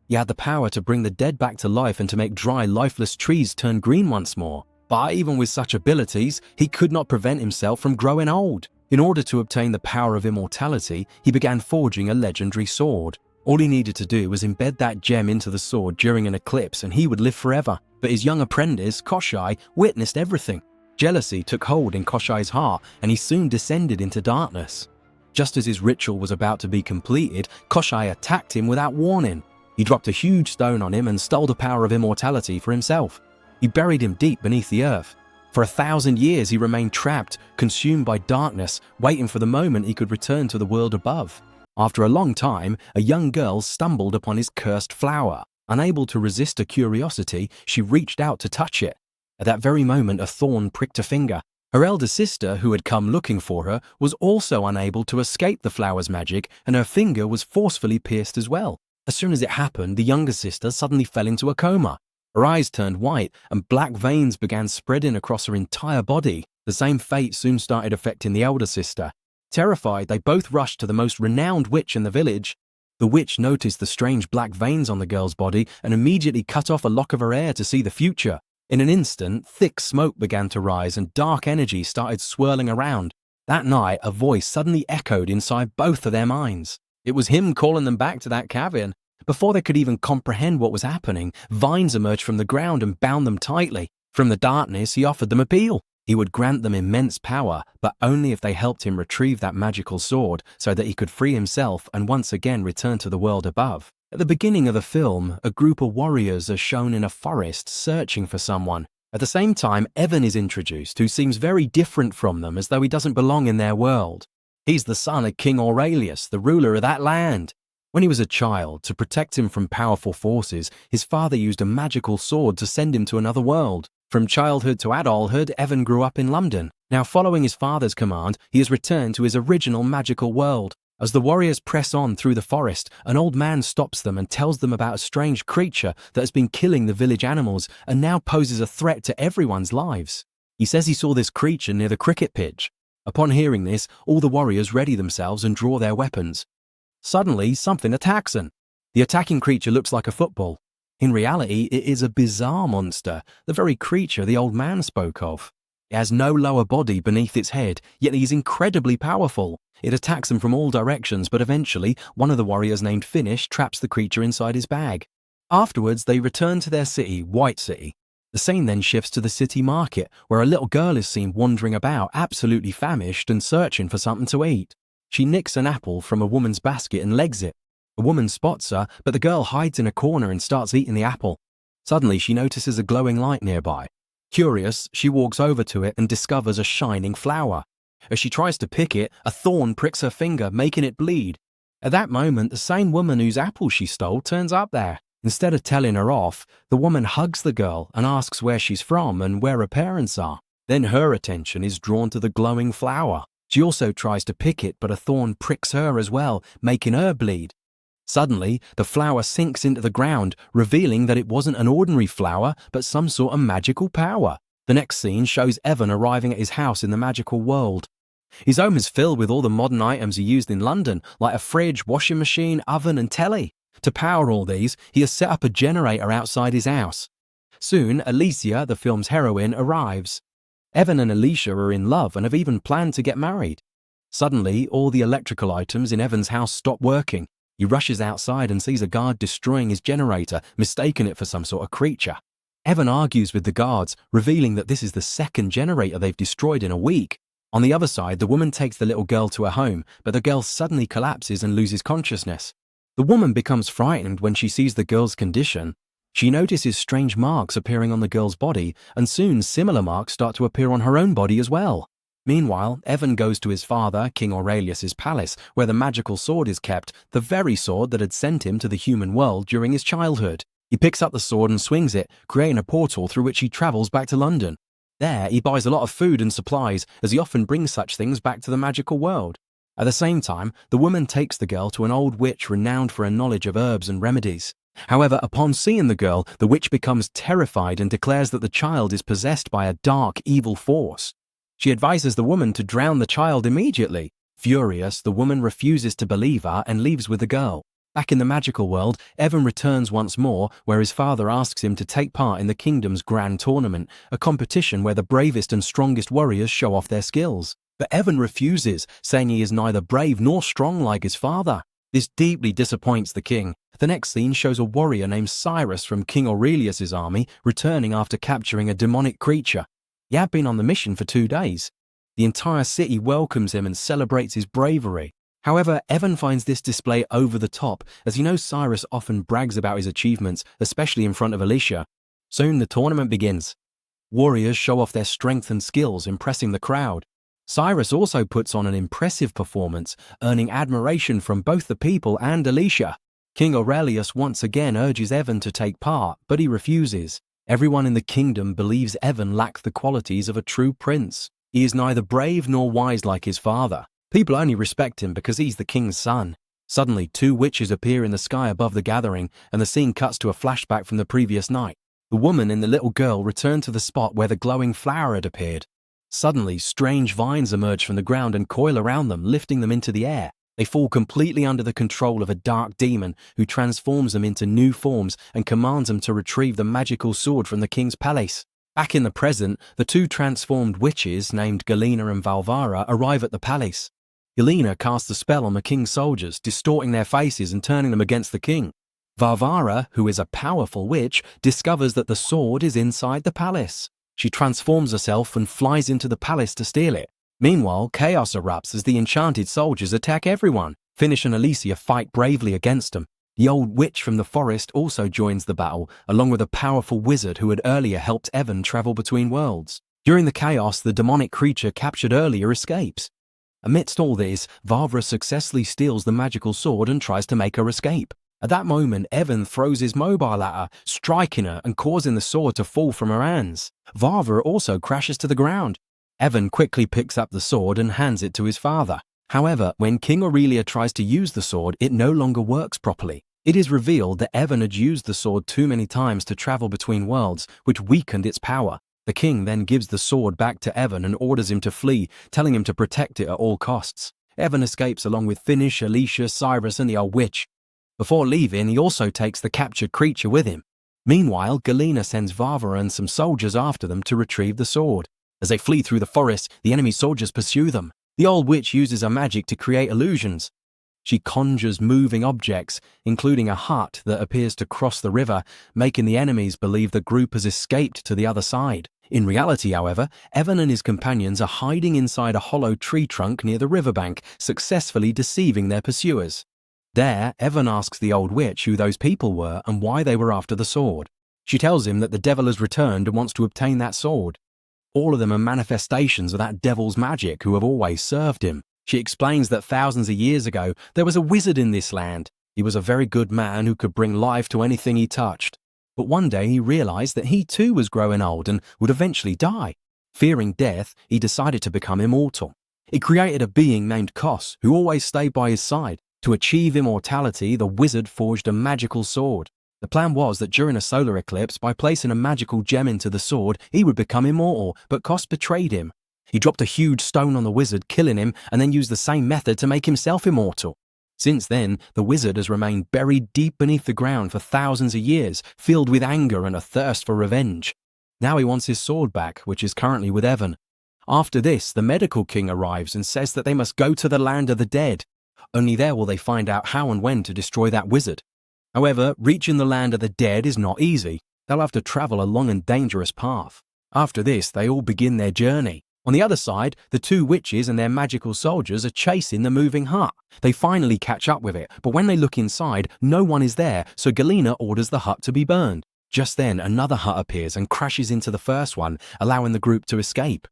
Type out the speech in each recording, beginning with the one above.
He had the power to bring the dead back to life and to make dry, lifeless trees turn green once more. But even with such abilities, he could not prevent himself from growing old. In order to obtain the power of immortality, he began forging a legendary sword. All he needed to do was embed that gem into the sword during an eclipse and he would live forever. But his young apprentice, Koshai, witnessed everything. Jealousy took hold in Koshai's heart and he soon descended into darkness. Just as his ritual was about to be completed, Koshai attacked him without warning. He dropped a huge stone on him and stole the power of immortality for himself. He buried him deep beneath the earth. For 1,000 years he remained trapped, consumed by darkness, waiting for the moment he could return to the world above. After a long time, a young girl stumbled upon his cursed flower. Unable to resist her curiosity, she reached out to touch it. At that very moment, a thorn pricked her finger. Her elder sister, who had come looking for her, was also unable to escape the flower's magic, and her finger was forcefully pierced as well. As soon as it happened, the younger sister suddenly fell into a coma. Her eyes turned white, and black veins began spreading across her entire body. The same fate soon started affecting the elder sister. Terrified, they both rushed to the most renowned witch in the village. The witch noticed the strange black veins on the girl's body and immediately cut off a lock of her hair to see the future. In an instant, thick smoke began to rise and dark energy started swirling around. That night, a voice suddenly echoed inside both of their minds. It was him calling them back to that cabin. Before they could even comprehend what was happening, vines emerged from the ground and bound them tightly. From the darkness, he offered them appeal. He would grant them immense power, but only if they helped him retrieve that magical sword so that he could free himself and once again return to the world above. At the beginning of the film, a group of warriors are shown in a forest searching for someone. At the same time, Evan is introduced, who seems very different from them, as though he doesn't belong in their world. He's the son of King Aurelius, the ruler of that land. When he was a child, to protect him from powerful forces, his father used a magical sword to send him to another world. From childhood to adulthood, Evan grew up in London. Now, following his father's command, he has returned to his original magical world. As the warriors press on through the forest, an old man stops them and tells them about a strange creature that has been killing the village animals and now poses a threat to everyone's lives. He says he saw this creature near the cricket pitch. Upon hearing this, all the warriors ready themselves and draw their weapons. Suddenly, something attacks them. The attacking creature looks like a football. In reality, it is a bizarre monster, the very creature the old man spoke of. It has no lower body beneath its head, yet he is incredibly powerful. It attacks them from all directions, but eventually, one of the warriors named Finish traps the creature inside his bag. Afterwards, they return to their city, White City. The scene then shifts to the city market, where a little girl is seen wandering about, absolutely famished and searching for something to eat. She nicks an apple from a woman's basket and legs it. A woman spots her, but the girl hides in a corner and starts eating the apple. Suddenly, she notices a glowing light nearby. Curious, she walks over to it and discovers a shining flower. As she tries to pick it, a thorn pricks her finger, making it bleed. At that moment, the same woman whose apple she stole turns up there. Instead of telling her off, the woman hugs the girl and asks where she's from and where her parents are. Then her attention is drawn to the glowing flower. She also tries to pick it, but a thorn pricks her as well, making her bleed. Suddenly, the flower sinks into the ground, revealing that it wasn't an ordinary flower, but some sort of magical power. The next scene shows Evan arriving at his house in the magical world. His home is filled with all the modern items he used in London, like a fridge, washing machine, oven, and telly. To power all these, he has set up a generator outside his house. Soon, Alicia, the film's heroine, arrives. Evan and Alicia are in love and have even planned to get married. Suddenly, all the electrical items in Evan's house stop working. He rushes outside and sees a guard destroying his generator, mistaking it for some sort of creature. Evan argues with the guards, revealing that this is the second generator they've destroyed in a week. On the other side, the woman takes the little girl to her home, but the girl suddenly collapses and loses consciousness. The woman becomes frightened when she sees the girl's condition. She notices strange marks appearing on the girl's body, and soon similar marks start to appear on her own body as well. Meanwhile, Evan goes to his father, King Aurelius's palace, where the magical sword is kept, the very sword that had sent him to the human world during his childhood. He picks up the sword and swings it, creating a portal through which he travels back to London. There, he buys a lot of food and supplies, as he often brings such things back to the magical world. At the same time, the woman takes the girl to an old witch renowned for her knowledge of herbs and remedies. However, upon seeing the girl, the witch becomes terrified and declares that the child is possessed by a dark, evil force. She advises the woman to drown the child immediately. Furious, the woman refuses to believe her and leaves with the girl. Back in the magical world, Evan returns once more, where his father asks him to take part in the kingdom's grand tournament, a competition where the bravest and strongest warriors show off their skills. But Evan refuses, saying he is neither brave nor strong like his father. This deeply disappoints the king. The next scene shows a warrior named Cyrus from King Aurelius's army returning after capturing a demonic creature. He had been on the mission for 2 days. The entire city welcomes him and celebrates his bravery. However, Evan finds this display over the top, as he knows Cyrus often brags about his achievements, especially in front of Alicia. Soon the tournament begins. Warriors show off their strength and skills, impressing the crowd. Cyrus also puts on an impressive performance, earning admiration from both the people and Alicia. King Aurelius once again urges Evan to take part, but he refuses. Everyone in the kingdom believes Evan lacks the qualities of a true prince. He is neither brave nor wise like his father. People only respect him because he's the king's son. Suddenly, 2 witches appear in the sky above the gathering, and the scene cuts to a flashback from the previous night. The woman and the little girl return to the spot where the glowing flower had appeared. Suddenly, strange vines emerge from the ground and coil around them, lifting them into the air. They fall completely under the control of a dark demon who transforms them into new forms and commands them to retrieve the magical sword from the king's palace. Back in the present, the 2 transformed witches, named Galena and Valvara, arrive at the palace. Galena casts a spell on the king's soldiers, distorting their faces and turning them against the king. Valvara, who is a powerful witch, discovers that the sword is inside the palace. She transforms herself and flies into the palace to steal it. Meanwhile, chaos erupts as the enchanted soldiers attack everyone. Finnish and Alicia fight bravely against them. The old witch from the forest also joins the battle, along with a powerful wizard who had earlier helped Evan travel between worlds. During the chaos, the demonic creature captured earlier escapes. Amidst all this, Valvara successfully steals the magical sword and tries to make her escape. At that moment, Evan throws his mobile at her, striking her and causing the sword to fall from her hands. Valvara also crashes to the ground. Evan quickly picks up the sword and hands it to his father. However, when King Aurelia tries to use the sword, it no longer works properly. It is revealed that Evan had used the sword too many times to travel between worlds, which weakened its power. The king then gives the sword back to Evan and orders him to flee, telling him to protect it at all costs. Evan escapes along with Finnish, Alicia, Cyrus, and the old witch. Before leaving, he also takes the captured creature with him. Meanwhile, Galena sends Valvara and some soldiers after them to retrieve the sword. As they flee through the forest, the enemy soldiers pursue them. The old witch uses her magic to create illusions. She conjures moving objects, including a hut that appears to cross the river, making the enemies believe the group has escaped to the other side. In reality, however, Evan and his companions are hiding inside a hollow tree trunk near the riverbank, successfully deceiving their pursuers. There, Evan asks the old witch who those people were and why they were after the sword. She tells him that the devil has returned and wants to obtain that sword. All of them are manifestations of that devil's magic who have always served him. She explains that thousands of years ago, there was a wizard in this land. He was a very good man who could bring life to anything he touched. But one day he realized that he too was growing old and would eventually die. Fearing death, he decided to become immortal. He created a being named Kos, who always stayed by his side. To achieve immortality, the wizard forged a magical sword. The plan was that during a solar eclipse, by placing a magical gem into the sword, he would become immortal, but Kos betrayed him. He dropped a huge stone on the wizard, killing him, and then used the same method to make himself immortal. Since then, the wizard has remained buried deep beneath the ground for thousands of years, filled with anger and a thirst for revenge. Now he wants his sword back, which is currently with Evan. After this, the medical king arrives and says that they must go to the land of the dead. Only there will they find out how and when to destroy that wizard. However, reaching the land of the dead is not easy. They'll have to travel a long and dangerous path. After this, they all begin their journey. On the other side, the 2 witches and their magical soldiers are chasing the moving hut. They finally catch up with it, but when they look inside, no one is there, so Galena orders the hut to be burned. Just then, another hut appears and crashes into the first one, allowing the group to escape.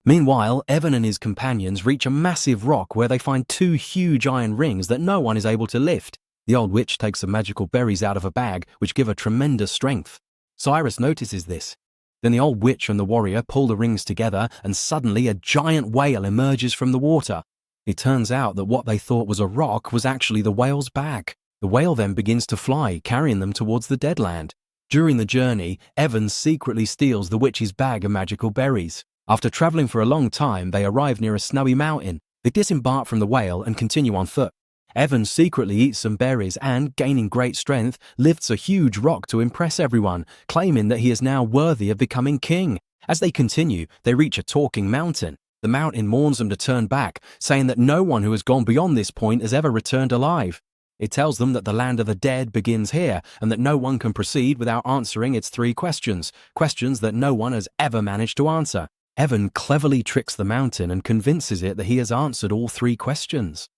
Meanwhile, Evan and his companions reach a massive rock where they find 2 huge iron rings that no one is able to lift. The old witch takes some magical berries out of a bag, which give her tremendous strength. Cyrus notices this. Then the old witch and the warrior pull the rings together, and suddenly a giant whale emerges from the water. It turns out that what they thought was a rock was actually the whale's back. The whale then begins to fly, carrying them towards the dead land. During the journey, Evan secretly steals the witch's bag of magical berries. After traveling for a long time, they arrive near a snowy mountain. They disembark from the whale and continue on foot. Evan secretly eats some berries and, gaining great strength, lifts a huge rock to impress everyone, claiming that he is now worthy of becoming king. As they continue, they reach a talking mountain. The mountain warns them to turn back, saying that no one who has gone beyond this point has ever returned alive. It tells them that the land of the dead begins here and that no one can proceed without answering its 3 questions, questions that no one has ever managed to answer. Evan cleverly tricks the mountain and convinces it that he has answered all 3 questions.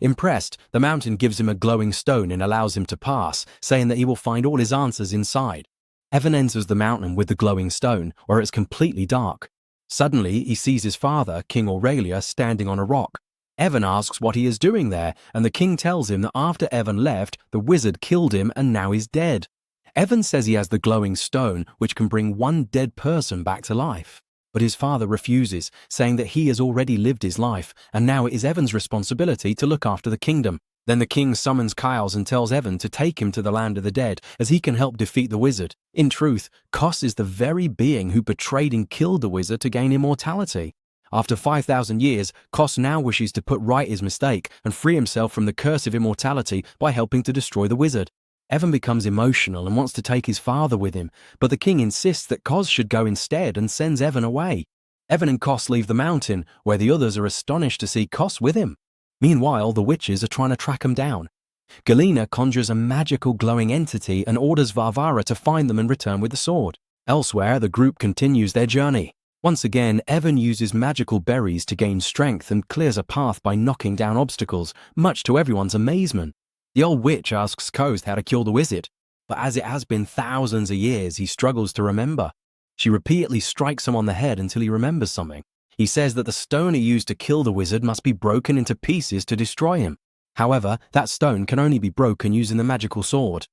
Impressed, the mountain gives him a glowing stone and allows him to pass, saying that he will find all his answers inside. Evan enters the mountain with the glowing stone, where it's completely dark. Suddenly, he sees his father, King Aurelia, standing on a rock. Evan asks what he is doing there, and the king tells him that after Evan left, the wizard killed him and now he's dead. Evan says he has the glowing stone, which can bring one dead person back to life. But his father refuses, saying that he has already lived his life, and now it is Evan's responsibility to look after the kingdom. Then the king summons Kyles and tells Evan to take him to the land of the dead, as he can help defeat the wizard. In truth, Kos is the very being who betrayed and killed the wizard to gain immortality. After 5,000 years, Kos now wishes to put right his mistake and free himself from the curse of immortality by helping to destroy the wizard. Evan becomes emotional and wants to take his father with him, but the king insists that Kos should go instead and sends Evan away. Evan and Kos leave the mountain, where the others are astonished to see Kos with him. Meanwhile, the witches are trying to track him down. Galena conjures a magical glowing entity and orders Varvara to find them and return with the sword. Elsewhere, the group continues their journey. Once again, Evan uses magical berries to gain strength and clears a path by knocking down obstacles, much to everyone's amazement. The old witch asks Kos how to kill the wizard, but as it has been thousands of years, he struggles to remember. She repeatedly strikes him on the head until he remembers something. He says that the stone he used to kill the wizard must be broken into pieces to destroy him. However, that stone can only be broken using the magical sword.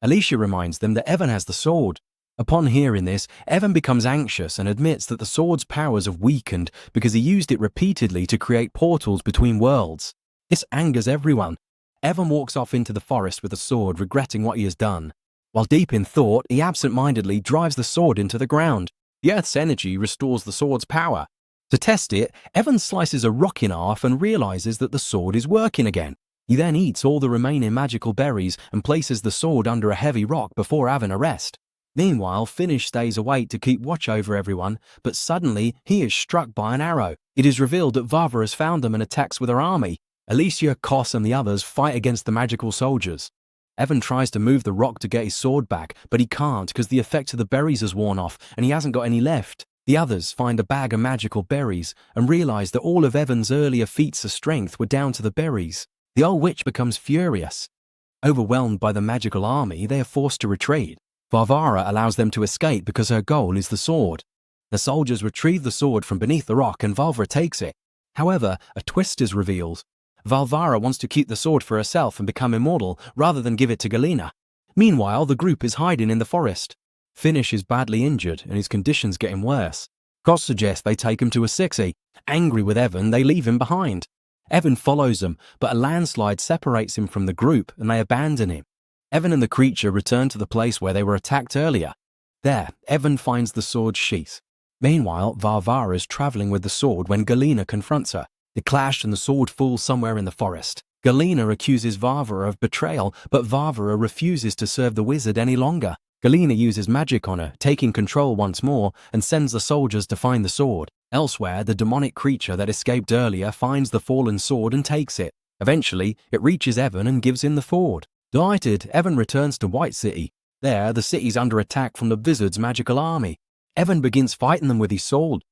Alicia reminds them that Evan has the sword. Upon hearing this, Evan becomes anxious and admits that the sword's powers have weakened because he used it repeatedly to create portals between worlds. This angers everyone. Evan walks off into the forest with the sword, regretting what he has done. While deep in thought, he absent-mindedly drives the sword into the ground. The Earth's energy restores the sword's power. To test it, Evan slices a rock in half and realizes that the sword is working again. He then eats all the remaining magical berries and places the sword under a heavy rock before having a rest. Meanwhile, Finnish stays awake to keep watch over everyone, but suddenly he is struck by an arrow. It is revealed that Vava has found them and attacks with her army. Alicia, Kos and the others fight against the magical soldiers. Evan tries to move the rock to get his sword back, but he can't because the effect of the berries has worn off and he hasn't got any left. The others find a bag of magical berries and realize that all of Evan's earlier feats of strength were down to the berries. The old witch becomes furious. Overwhelmed by the magical army, they are forced to retreat. Varvara allows them to escape because her goal is the sword. The soldiers retrieve the sword from beneath the rock and Varvara takes it. However, a twist is revealed. Varvara wants to keep the sword for herself and become immortal rather than give it to Galena. Meanwhile, the group is hiding in the forest. Finnish is badly injured and his condition's getting worse. Kos suggests they take him to a sixty. Angry with Evan, they leave him behind. Evan follows them, but a landslide separates him from the group and they abandon him. Evan and the creature return to the place where they were attacked earlier. There, Evan finds the sword's sheath. Meanwhile, Varvara is travelling with the sword when Galena confronts her. They clash and the sword falls somewhere in the forest. Galena accuses Varvara of betrayal, but Varvara refuses to serve the wizard any longer. Galena uses magic on her, taking control once more, and sends the soldiers to find the sword. Elsewhere, the demonic creature that escaped earlier finds the fallen sword and takes it. Eventually, it reaches Evan and gives him the sword. Delighted, Evan returns to White City. There, the city's under attack from the wizard's magical army. Evan begins fighting them with his sword.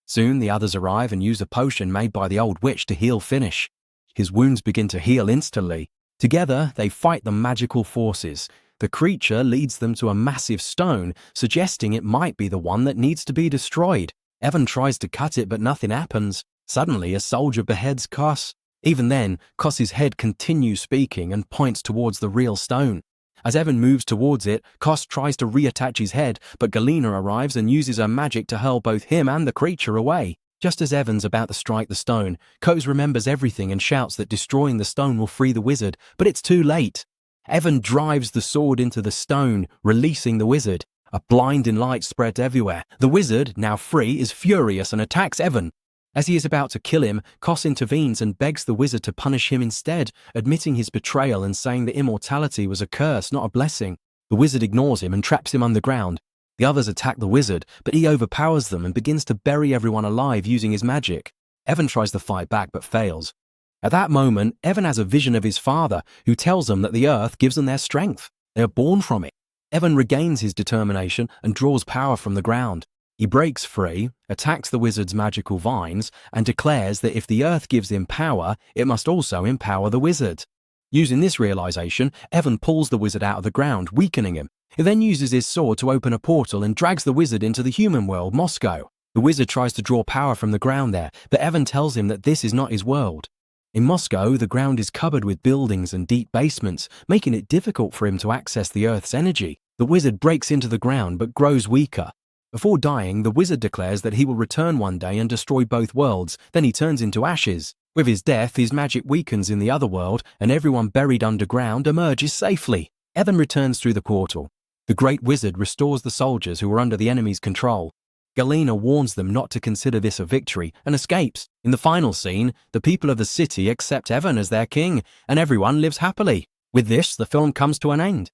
Soon, the others arrive and use a potion made by the old witch to heal Finnish. His wounds begin to heal instantly. Together, they fight the magical forces. The creature leads them to a massive stone, suggesting it might be the one that needs to be destroyed. Evan tries to cut it, but nothing happens. Suddenly, a soldier beheads Kos. Even then, Kos's head continues speaking and points towards the real stone. As Evan moves towards it, Kos tries to reattach his head, but Galena arrives and uses her magic to hurl both him and the creature away. Just as Evan's about to strike the stone, Kos remembers everything and shouts that destroying the stone will free the wizard, but it's too late. Evan drives the sword into the stone, releasing the wizard. A blinding light spreads everywhere. The wizard, now free, is furious and attacks Evan. As he is about to kill him, Kos intervenes and begs the wizard to punish him instead, admitting his betrayal and saying that immortality was a curse, not a blessing. The wizard ignores him and traps him underground. The others attack the wizard, but he overpowers them and begins to bury everyone alive using his magic. Evan tries to fight back but fails. At that moment, Evan has a vision of his father, who tells them that the earth gives them their strength. They are born from it. Evan regains his determination and draws power from the ground. He breaks free, attacks the wizard's magical vines, and declares that if the earth gives him power, it must also empower the wizard. Using this realization, Evan pulls the wizard out of the ground, weakening him. He then uses his sword to open a portal and drags the wizard into the human world, Moscow. The wizard tries to draw power from the ground there, but Evan tells him that this is not his world. In Moscow, the ground is covered with buildings and deep basements, making it difficult for him to access the earth's energy. The wizard breaks into the ground but grows weaker. Before dying, the wizard declares that he will return one day and destroy both worlds, then he turns into ashes. With his death, his magic weakens in the other world, and everyone buried underground emerges safely. Evan returns through the portal. The great wizard restores the soldiers who were under the enemy's control. Galena warns them not to consider this a victory and escapes. In the final scene, the people of the city accept Evan as their king, and everyone lives happily. With this, the film comes to an end.